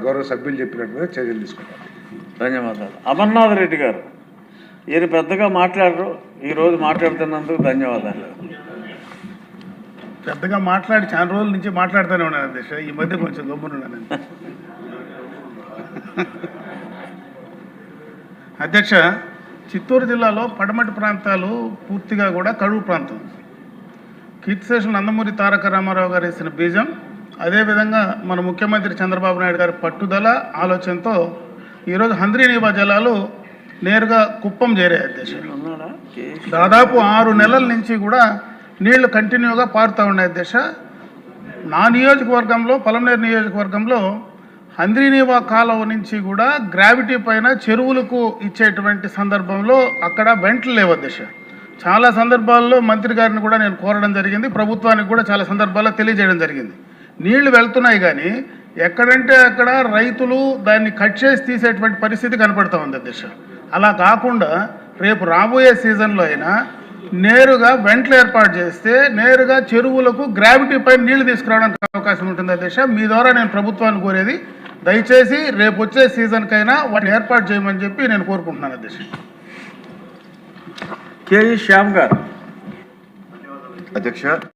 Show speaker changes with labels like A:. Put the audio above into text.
A: గౌరవ సభ్యులు చెప్పినట్టుగా చర్యలు తీసుకుంటాం.
B: ధన్యవాదాలు. అమర్నాథ్ రెడ్డి గారు, ఈయన పెద్దగా మాట్లాడరు, ఈరోజు మాట్లాడుతున్నందుకు ధన్యవాదాలు.
C: పెద్దగా మాట్లాడి చాలా రోజుల నుంచి మాట్లాడుతూనే ఉన్నాను అధ్యక్ష, ఈ మధ్య కొంచెం గమ్మునున్నాను. అధ్యక్ష, చిత్తూరు జిల్లాలో పడమటి ప్రాంతాలు పూర్తిగా కూడా కరువు ప్రాంతం. కీర్తిశేషులు నందమూరి తారక రామారావు గారు వేసిన బీజం, అదేవిధంగా మన ముఖ్యమంత్రి చంద్రబాబు నాయుడు గారి పట్టుదల ఆలోచనతో ఈరోజు హంద్రీనీవా జలాలు నేరుగా కుప్పం చేరాయి అధ్యక్ష. దాదాపు 6 నెలల నుంచి కూడా నీళ్లు కంటిన్యూగా పారుతూ ఉన్నాయి అధ్యక్ష. నా నియోజకవర్గంలో, పలమనేరు నియోజకవర్గంలో హంద్రీనీవా కాలువ నుంచి కూడా గ్రావిటీ పైన చెరువులకు ఇచ్చేటువంటి సందర్భంలో అక్కడ వెంటలు లేవు అధ్యక్ష. చాలా సందర్భాల్లో మంత్రి గారిని కూడా నేను కోరడం జరిగింది, ప్రభుత్వానికి కూడా చాలా సందర్భాల్లో తెలియజేయడం జరిగింది. నీళ్లు వెళ్తున్నాయి కానీ ఎక్కడంటే అక్కడ రైతులు దాన్ని కట్ చేసి తీసేటువంటి పరిస్థితి కనపడుతూ ఉంది అధ్యక్ష. అలా కాకుండా రేపు రాబోయే సీజన్లో అయినా నేరుగా వెంటలు ఏర్పాటు చేస్తే నేరుగా చెరువులకు గ్రావిటీ పైన నీళ్లు తీసుకురావడానికి అవకాశం ఉంటుంది అధ్యక్ష. మీ ద్వారా నేను ప్రభుత్వాన్ని కోరేది, దయచేసి రేపు వచ్చే సీజన్కైనా వాటిని ఏర్పాటు చేయమని చెప్పి నేను కోరుకుంటున్నాను అధ్యక్ష.
B: కేఈ శ్యామ్ గారు.
D: అధ్యక్ష,